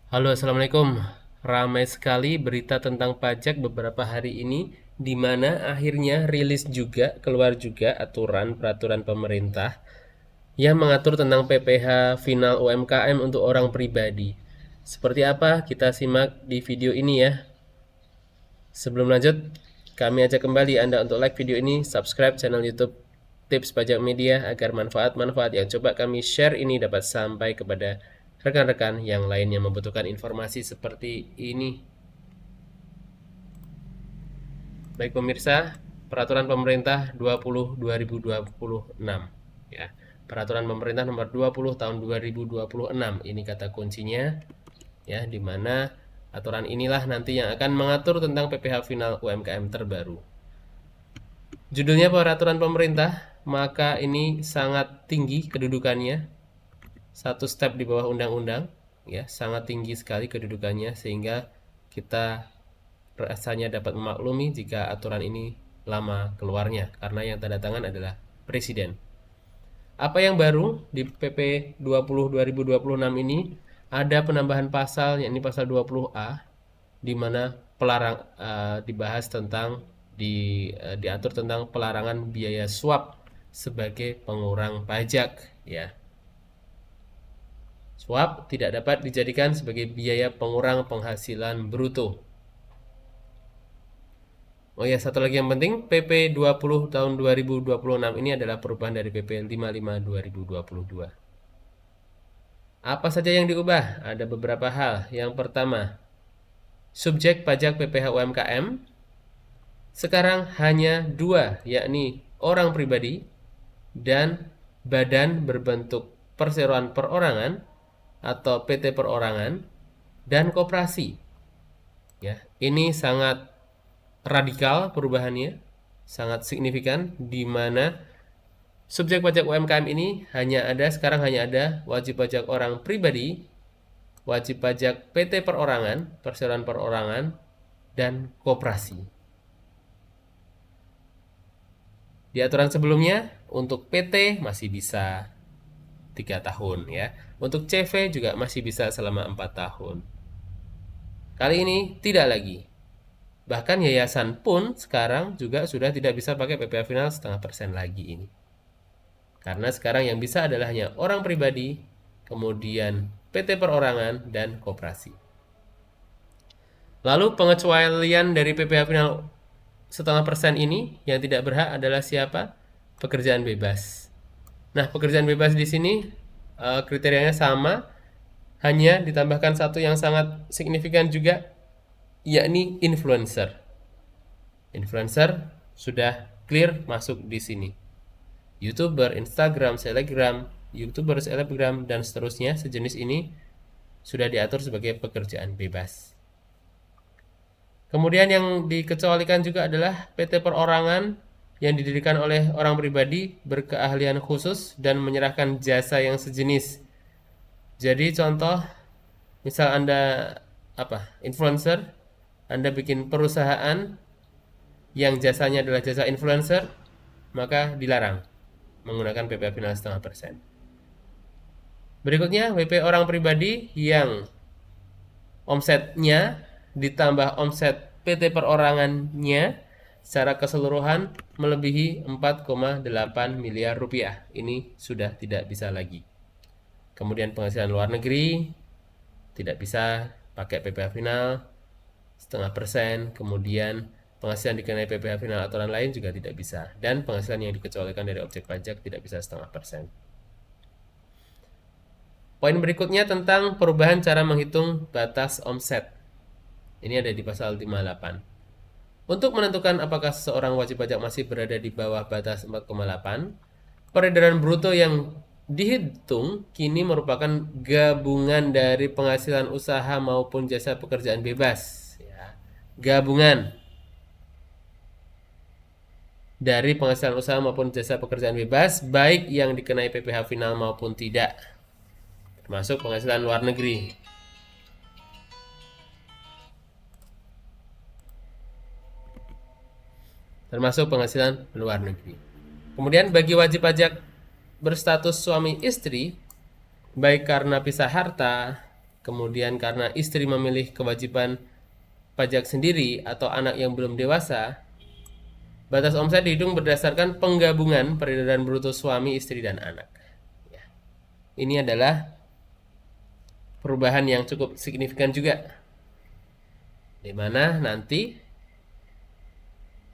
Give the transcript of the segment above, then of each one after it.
Halo, Assalamualaikum. Ramai sekali berita tentang pajak beberapa hari ini, di mana akhirnya rilis juga, keluar juga aturan peraturan pemerintah yang mengatur tentang PPh final UMKM untuk orang pribadi. Seperti apa? Kita simak di video ini ya. Sebelum lanjut, kami ajak kembali Anda untuk like video ini, subscribe channel YouTube Tips Pajak Media agar manfaat-manfaat yang coba kami share ini dapat sampai kepada rekan-rekan yang lain yang membutuhkan informasi seperti ini. Baik pemirsa, Peraturan Pemerintah 20/2026 ya. Peraturan Pemerintah nomor 20 tahun 2026 ini kata kuncinya ya, di mana aturan inilah nanti yang akan mengatur tentang PPh final UMKM terbaru. Judulnya peraturan pemerintah, maka ini sangat tinggi kedudukannya, satu step di bawah undang-undang ya, sangat tinggi sekali kedudukannya sehingga kita rasanya dapat memaklumi jika aturan ini lama keluarnya karena yang tanda tangan adalah presiden. Apa yang baru di PP 20/2026 ini? Ada penambahan pasal, yakni pasal 20A, di mana dibahas tentang diatur tentang pelarangan biaya suap sebagai pengurang pajak ya. Suap tidak dapat dijadikan sebagai biaya pengurang penghasilan bruto. Oh ya, satu lagi yang penting, PP 20 tahun 2026 ini adalah perubahan dari PP 55 2022. Apa saja yang diubah? Ada beberapa hal. Yang pertama, subjek pajak PPh UMKM sekarang hanya dua, yakni orang pribadi dan badan berbentuk perseroan perorangan atau PT perorangan dan koperasi. Ya, ini sangat radikal perubahannya, sangat signifikan di mana subjek pajak UMKM ini sekarang hanya ada wajib pajak orang pribadi, wajib pajak PT perorangan, perseroan perorangan, dan koperasi. Di aturan sebelumnya, untuk PT masih bisa 3 tahun ya. Untuk CV juga masih bisa selama 4 tahun. Kali ini tidak lagi. Bahkan yayasan pun sekarang juga sudah tidak bisa pakai PPh final 0,5% lagi ini. Karena sekarang yang bisa adalah hanya orang pribadi, kemudian PT perorangan, dan koperasi. Lalu pengecualian dari PPh final 0,5% ini yang tidak berhak adalah siapa? Pekerjaan bebas. Nah, pekerjaan bebas di sini kriterianya sama, hanya ditambahkan satu yang sangat signifikan juga, yakni influencer. Influencer sudah clear masuk di sini. YouTuber, Instagram, Telegram, YouTuber, Selebgram, dan seterusnya sejenis ini sudah diatur sebagai pekerjaan bebas. Kemudian yang dikecualikan juga adalah PT perorangan yang didirikan oleh orang pribadi berkeahlian khusus dan menyerahkan jasa yang sejenis. Jadi contoh, misal Anda influencer, Anda bikin perusahaan yang jasanya adalah jasa influencer, maka dilarang menggunakan PPh final 0,5%. Berikutnya, WP orang pribadi yang omsetnya ditambah omset PT perorangannya secara keseluruhan melebihi 4,8 miliar rupiah. Ini sudah tidak bisa lagi. Kemudian penghasilan luar negeri tidak bisa pakai PPh final 0,5%. Kemudian penghasilan dikenai PPh final aturan lain juga tidak bisa. Dan penghasilan yang dikecualikan dari objek pajak tidak bisa 0,5%. Poin berikutnya tentang perubahan cara menghitung batas omset. Ini ada di pasal 58. Untuk menentukan apakah seseorang wajib pajak masih berada di bawah batas 4,8, peredaran bruto yang dihitung kini merupakan gabungan dari penghasilan usaha maupun jasa pekerjaan bebas. Ya. Gabungan dari penghasilan usaha maupun jasa pekerjaan bebas, baik yang dikenai PPh final maupun tidak, termasuk penghasilan luar negeri. Termasuk penghasilan luar negeri. Kemudian bagi wajib pajak berstatus suami istri, baik karena pisah harta kemudian karena istri memilih kewajiban pajak sendiri atau anak yang belum dewasa, batas omset dihitung berdasarkan penggabungan peredaran bruto suami, istri, dan anak. Ini adalah perubahan yang cukup signifikan juga, di mana nanti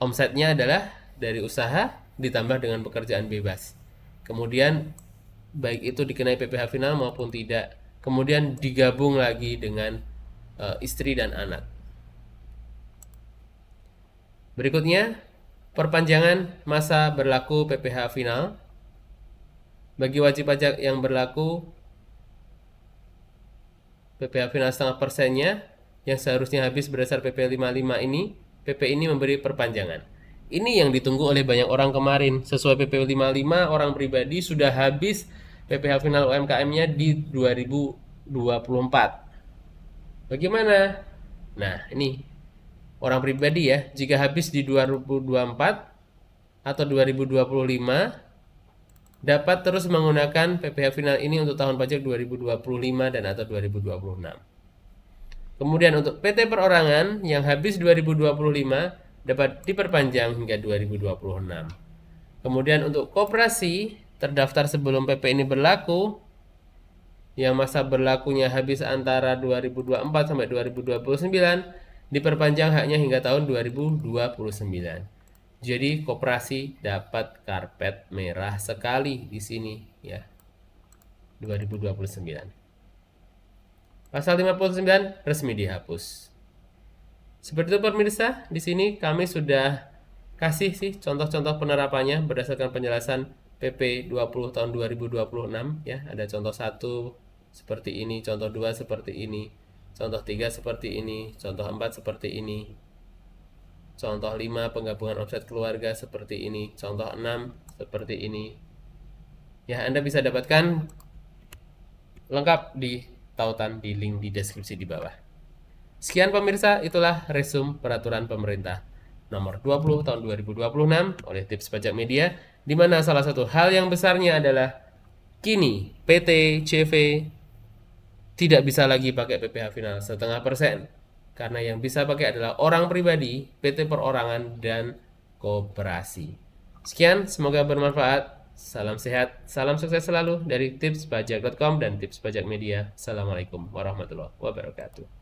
omsetnya adalah dari usaha ditambah dengan pekerjaan bebas. Kemudian baik itu dikenai PPh final maupun tidak. Kemudian digabung lagi dengan istri dan anak. Berikutnya, perpanjangan masa berlaku PPh final. Bagi wajib pajak yang berlaku PPh final setengah persennya yang seharusnya habis berdasar PP 55 ini, PP ini memberi perpanjangan. Ini yang ditunggu oleh banyak orang kemarin. Sesuai PP 55, orang pribadi sudah habis PPh final UMKM-nya di 2024. Bagaimana? Nah, ini orang pribadi ya, jika habis di 2024 atau 2025, dapat terus menggunakan PPh final ini untuk tahun pajak 2025 dan atau 2026. Kemudian untuk PT perorangan yang habis 2025 dapat diperpanjang hingga 2026. Kemudian untuk koperasi terdaftar sebelum PP ini berlaku, yang masa berlakunya habis antara 2024 sampai 2029, diperpanjang haknya hingga tahun 2029. Jadi koperasi dapat karpet merah sekali di sini ya. 2029. Pasal 59 resmi dihapus. Seperti itu pemirsa, di sini kami sudah kasih sih contoh-contoh penerapannya berdasarkan penjelasan PP 20 tahun 2026 ya. Ada contoh 1 seperti ini, contoh 2 seperti ini, contoh 3 seperti ini, contoh 4 seperti ini, contoh 5 penggabungan omset keluarga seperti ini, contoh 6 seperti ini. Ya, Anda bisa dapatkan lengkap di tautan di link di deskripsi di bawah. Sekian pemirsa, itulah resume peraturan pemerintah nomor 20 tahun 2026 oleh Tips Pajak Media, di mana salah satu hal yang besarnya adalah kini PT CV tidak bisa lagi pakai PPh final setengah persen, karena yang bisa pakai adalah orang pribadi, PT perorangan, dan koperasi. Sekian, semoga bermanfaat. Salam sehat, salam sukses selalu dari tipspajak.com dan Tips Pajak Media. Assalamualaikum warahmatullahi wabarakatuh.